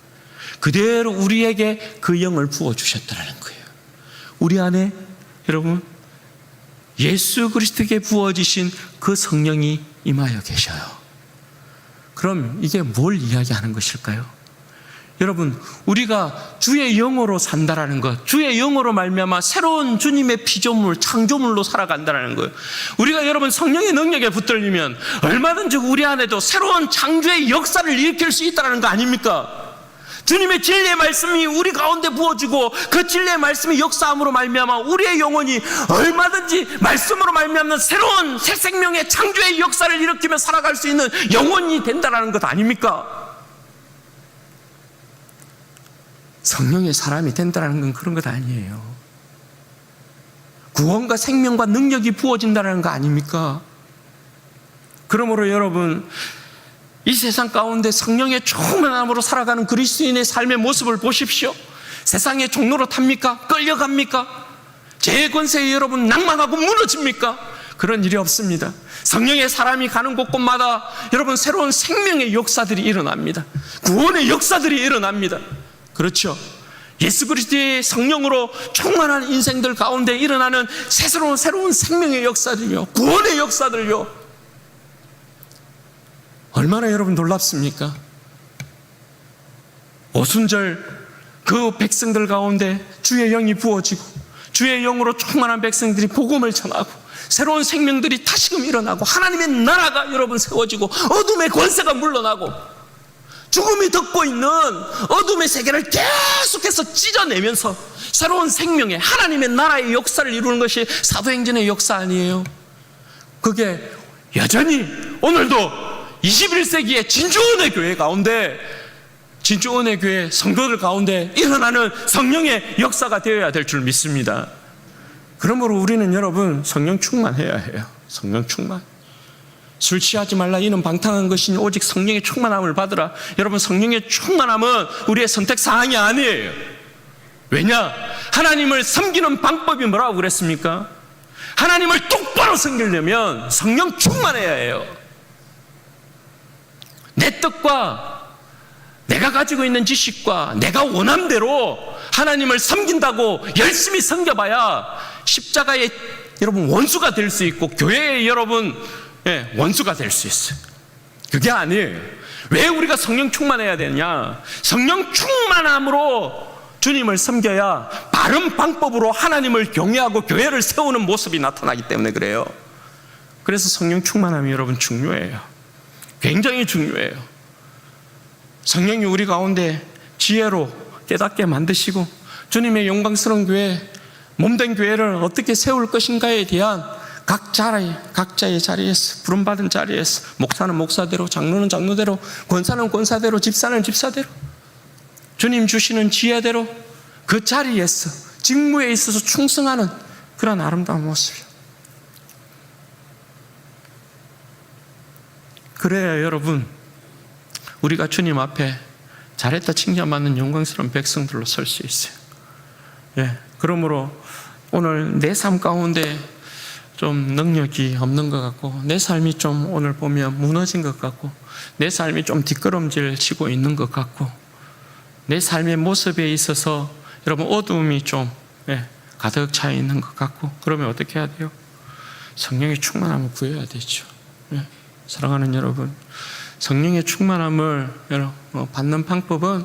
그대로 우리에게 그 영을 부어주셨다는 거예요. 우리 안에 여러분 예수 그리스도에게 부어지신 그 성령이 임하여 계셔요. 그럼 이게 뭘 이야기하는 것일까요? 여러분, 우리가 주의 영으로 산다라는 것, 주의 영으로 말미암아 새로운 주님의 피조물, 창조물로 살아간다는 거예요. 우리가 여러분 성령의 능력에 붙들리면 얼마든지 우리 안에도 새로운 창조의 역사를 일으킬 수 있다는 거 아닙니까? 주님의 진리의 말씀이 우리 가운데 부어지고 그 진리의 말씀이 역사함으로 말미암아 우리의 영혼이 얼마든지 말씀으로 말미암는 새로운 새 생명의 창조의 역사를 일으키며 살아갈 수 있는 영혼이 된다는 것 아닙니까? 성령의 사람이 된다는 건 그런 것 아니에요. 구원과 생명과 능력이 부어진다는 거 아닙니까? 그러므로 여러분, 이 세상 가운데 성령의 충만함으로 살아가는 그리스도인의 삶의 모습을 보십시오. 세상의 종로로 탑니까? 끌려갑니까? 죄의 권세에 여러분 낭망하고 무너집니까? 그런 일이 없습니다. 성령의 사람이 가는 곳곳마다 여러분 새로운 생명의 역사들이 일어납니다. 구원의 역사들이 일어납니다. 그렇죠? 예수 그리스도의 성령으로 충만한 인생들 가운데 일어나는 새로운 생명의 역사들요, 구원의 역사들요, 얼마나 여러분 놀랍습니까? 오순절 그 백성들 가운데 주의 영이 부어지고 주의 영으로 충만한 백성들이 복음을 전하고 새로운 생명들이 다시금 일어나고 하나님의 나라가 여러분 세워지고 어둠의 권세가 물러나고 죽음이 덮고 있는 어둠의 세계를 계속해서 찢어내면서 새로운 생명의 하나님의 나라의 역사를 이루는 것이 사도행전의 역사 아니에요? 그게 여전히 오늘도 21세기의 진주은혜 교회 가운데, 진주은혜 교회 성도들 가운데 일어나는 성령의 역사가 되어야 될 줄 믿습니다. 그러므로 우리는 여러분 성령 충만해야 해요. 성령 충만. 술 취하지 말라 이는 방탕한 것이니 오직 성령의 충만함을 받으라. 여러분, 성령의 충만함은 우리의 선택사항이 아니에요. 왜냐? 하나님을 섬기는 방법이 뭐라고 그랬습니까? 하나님을 똑바로 섬기려면 성령 충만해야 해요. 내 뜻과 내가 가지고 있는 지식과 내가 원한 대로 하나님을 섬긴다고 열심히 섬겨봐야 십자가의 여러분 원수가 될 수 있고 교회의 여러분 원수가 될 수 있어요. 그게 아니에요. 왜 우리가 성령 충만해야 되냐? 성령 충만함으로 주님을 섬겨야 바른 방법으로 하나님을 경외하고 교회를 세우는 모습이 나타나기 때문에 그래요. 그래서 성령 충만함이 여러분 중요해요. 굉장히 중요해요. 성령이 우리 가운데 지혜로 깨닫게 만드시고 주님의 영광스러운 교회, 몸된 교회를 어떻게 세울 것인가에 대한 각자의 자리에서, 부름받은 자리에서, 목사는 목사대로, 장로는 장로대로, 권사는 권사대로, 집사는 집사대로, 주님 주시는 지혜대로 그 자리에서 직무에 있어서 충성하는 그런 아름다운 모습이요. 그래야 여러분, 우리가 주님 앞에 잘했다 칭찬받는 영광스러운 백성들로 설 수 있어요. 그러므로 오늘 내 삶 가운데 좀 능력이 없는 것 같고, 내 삶이 좀 오늘 보면 무너진 것 같고, 내 삶이 좀 뒷걸음질 치고 있는 것 같고, 내 삶의 모습에 있어서 여러분 어두움이 좀 가득 차 있는 것 같고, 그러면 어떻게 해야 돼요? 성령의 충만함을 구해야 되죠. 사랑하는 여러분, 성령의 충만함을 받는 방법은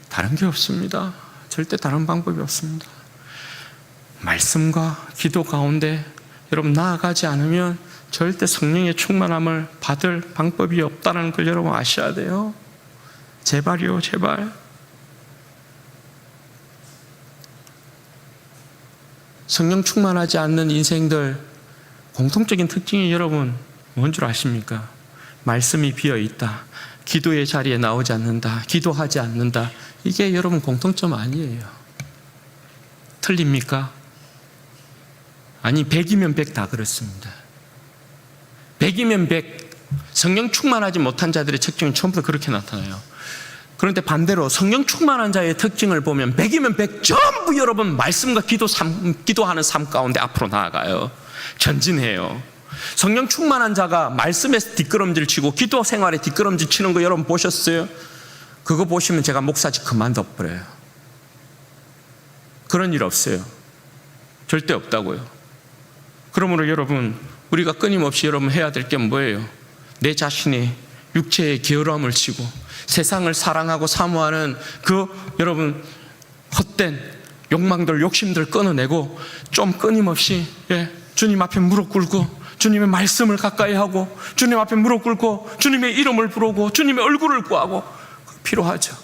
다른 게 없습니다. 절대 다른 방법이 없습니다. 말씀과 기도 가운데 여러분 나아가지 않으면 절대 성령의 충만함을 받을 방법이 없다는 걸 여러분 아셔야 돼요. 제발요, 제발. 성령 충만하지 않는 인생들 공통적인 특징이 여러분 뭔 줄 아십니까? 말씀이 비어있다, 기도의 자리에 나오지 않는다, 기도하지 않는다. 이게 여러분 공통점 아니에요. 틀립니까? 아니, 100이면 100 다 그렇습니다. 100이면 100, 성령 충만하지 못한 자들의 특징은 처음부터 그렇게 나타나요. 그런데 반대로 성령 충만한 자의 특징을 보면 100이면 100 전부 여러분 말씀과 기도하는 삶 가운데 앞으로 나아가요. 전진해요. 성령 충만한 자가 말씀에서 뒷걸음질 치고 기도 생활에 뒷걸음질 치는 거 여러분 보셨어요? 그거 보시면 제가 목사직 그만둬버려요. 그런 일 없어요. 절대 없다고요. 그러므로 여러분, 우리가 끊임없이 여러분 해야 될 게 뭐예요? 내 자신의 육체의 게으름을 치고 세상을 사랑하고 사모하는 그 여러분 헛된 욕망들, 욕심들 끊어내고 좀 끊임없이 주님 앞에 무릎 꿇고 주님의 말씀을 가까이 하고 주님 앞에 무릎 꿇고 주님의 이름을 부르고 주님의 얼굴을 구하고 필요하죠.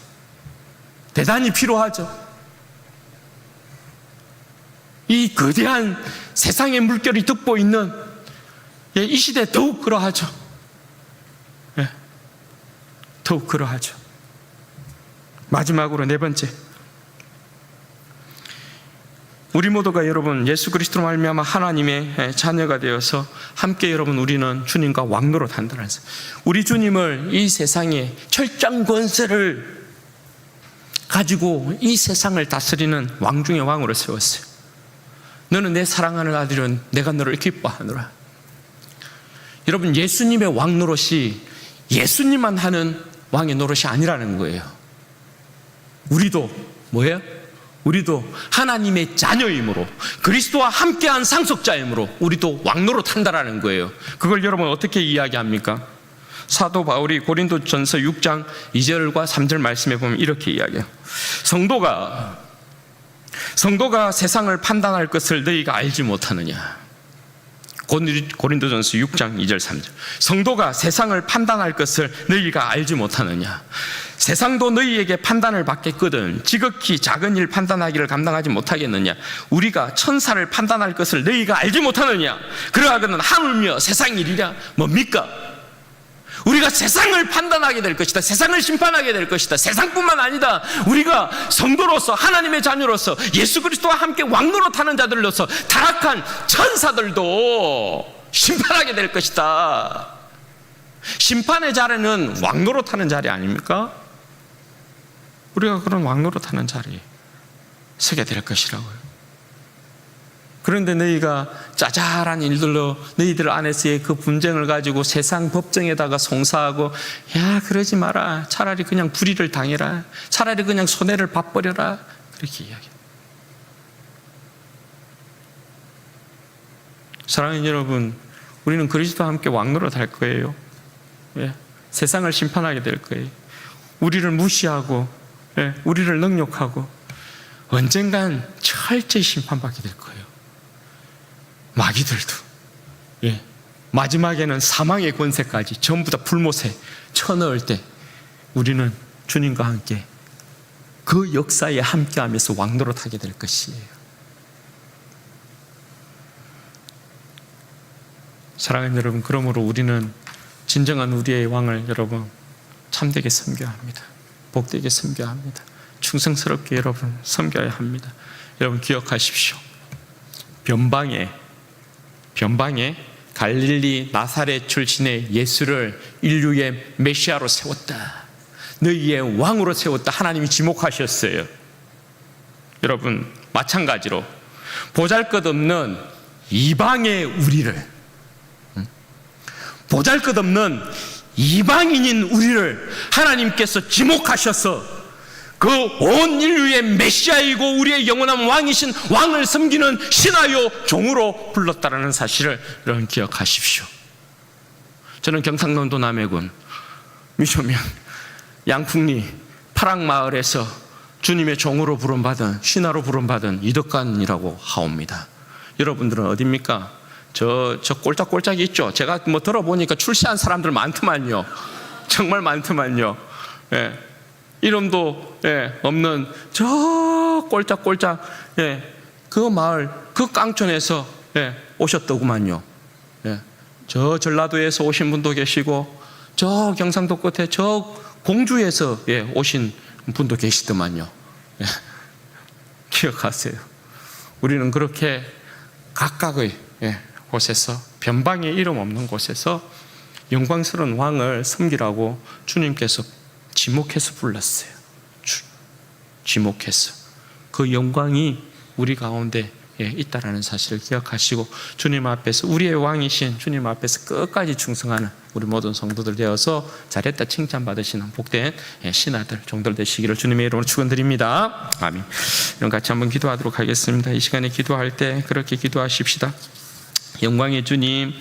대단히 필요하죠. 이 거대한 세상의 물결이 덮고 있는 이 시대에 더욱 그러하죠. 더욱 그러하죠. 마지막으로 네 번째, 우리 모두가 여러분 예수 그리스도로 말미암아 하나님의 자녀가 되어서 함께 여러분 우리는 주님과 왕노릇 한다는 것입니다. 우리 주님을 이 세상에 철장 권세를 가지고 이 세상을 다스리는 왕 중의 왕으로 세웠어요. 너는 내 사랑하는 아들은 내가 너를 기뻐하노라. 여러분 예수님의 왕노릇이 예수님만 하는 왕의 노릇이 아니라는 거예요. 우리도 뭐예요? 우리도 하나님의 자녀이므로 그리스도와 함께한 상속자이므로 우리도 왕노릇 한다라는 거예요. 그걸 여러분 어떻게 이야기합니까? 사도 바울이 고린도전서 6장 2절과 3절 말씀에 보면 이렇게 이야기해요. 성도가 세상을 판단할 것을 너희가 알지 못하느냐. 고린도전서 6장 2절 3절. 성도가 세상을 판단할 것을 너희가 알지 못하느냐. 세상도 너희에게 판단을 받겠거든 지극히 작은 일 판단하기를 감당하지 못하겠느냐. 우리가 천사를 판단할 것을 너희가 알지 못하느냐. 그러하거든 하물며 세상 일이랴. 뭡니까? 우리가 세상을 판단하게 될 것이다. 세상을 심판하게 될 것이다. 세상뿐만 아니다. 우리가 성도로서 하나님의 자녀로서 예수 그리스도와 함께 왕노릇하는 자들로서 타락한 천사들도 심판하게 될 것이다. 심판의 자리는 왕노릇하는 자리 아닙니까? 우리가 그런 왕노릇하는 자리에 서게 될 것이라고요. 그런데 너희가 짜잘한 일들로 너희들 안에서의 그 분쟁을 가지고 세상 법정에다가 송사하고 야 그러지 마라. 차라리 그냥 불의를 당해라. 차라리 그냥 손해를 봐버려라. 그렇게 이야기해요. 사랑하는 여러분, 우리는 그리스도와 함께 왕노릇 할 거예요. 세상을 심판하게 될 거예요. 우리를 무시하고 우리를 능욕하고 언젠간 철저히 심판받게 될 거예요. 마귀들도 마지막에는 사망의 권세까지 전부 다 불못에 쳐넣을 때 우리는 주님과 함께 그 역사에 함께하면서 왕노릇하게 될 것이에요. 사랑하는 여러분, 그러므로 우리는 진정한 우리의 왕을 여러분 참되게 섬겨야 합니다. 복되게 섬겨야 합니다. 충성스럽게 여러분 섬겨야 합니다. 여러분 기억하십시오. 변방에 갈릴리 나사렛 출신의 예수를 인류의 메시아로 세웠다. 너희의 왕으로 세웠다. 하나님이 지목하셨어요. 여러분 마찬가지로 보잘것없는 이방의 우리를, 보잘것없는 이방인인 우리를 하나님께서 지목하셔서 그 온 인류의 메시아이고 우리의 영원한 왕이신 왕을 섬기는 신하요 종으로 불렀다라는 사실을 여러분 기억하십시오. 저는 경상남도 남해군 미소면 양풍리 파랑마을에서 주님의 종으로 부름받은 신하로 부름받은 이덕관이라고 하옵니다. 여러분들은 어디입니까? 저 꼴짝꼴짝이 있죠. 제가 뭐 들어보니까 출세한 사람들 많더만요. 정말 많더만요. 이름도 없는 저 꼴짝꼴짝 그 마을 그 깡촌에서 오셨더구만요. 저 전라도에서 오신 분도 계시고 저 경상도 끝에 저 공주에서 오신 분도 계시더만요. 기억하세요. 우리는 그렇게 각각의 곳에서 변방의 이름 없는 곳에서 영광스러운 왕을 섬기라고 주님께서 지목해서 불렀어요. 지목해서 그 영광이 우리 가운데 있다라는 사실을 기억하시고 주님 앞에서 우리의 왕이신 주님 앞에서 끝까지 충성하는 우리 모든 성도들 되어서 잘했다 칭찬받으시는 복된 신하들 종들 되시기를 주님의 이름으로 축원드립니다. 아멘. 그럼 같이 한번 기도하도록 하겠습니다. 이 시간에 기도할 때 그렇게 기도하십시다. 영광의 주님,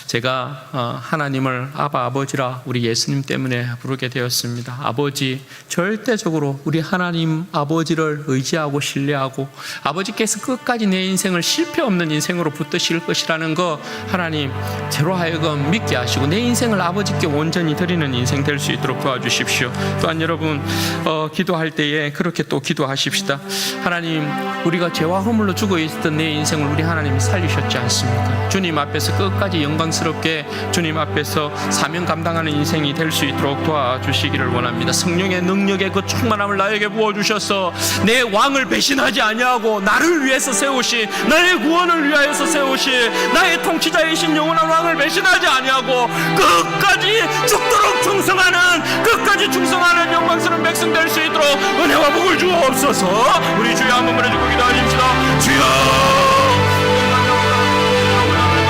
제가 하나님을 아바 아버지라 우리 예수님 때문에 부르게 되었습니다. 아버지, 절대적으로 우리 하나님 아버지를 의지하고 신뢰하고 아버지께서 끝까지 내 인생을 실패 없는 인생으로 붙드실 것이라는 거 하나님 저로 하여금 믿게 하시고 내 인생을 아버지께 온전히 드리는 인생 될 수 있도록 도와주십시오. 또한 여러분 기도할 때에 그렇게 또 기도하십시다. 하나님, 우리가 죄와 허물로 죽어 있었던 내 인생을 우리 하나님이 살리셨지 않습니까? 주님 앞에서 끝까지 영광스럽게 주님 앞에서 사명 감당하는 인생이 될 수 있도록 도와주시기를 원합니다. 성령의 능력의 그 충만함을 나에게 부어주셔서 내 왕을 배신하지 아니하고 나를 위해서 세우시, 나의 구원을 위하여서 세우시, 나의 통치자이신 영원한 왕을 배신하지 아니하고 끝까지 죽도록 충성하는, 끝까지 충성하는 영광스러운 백성 될 수 있도록 은혜와 복을 주옵소서. 우리 주여 한번 부르짖고 기도하십시다. 주여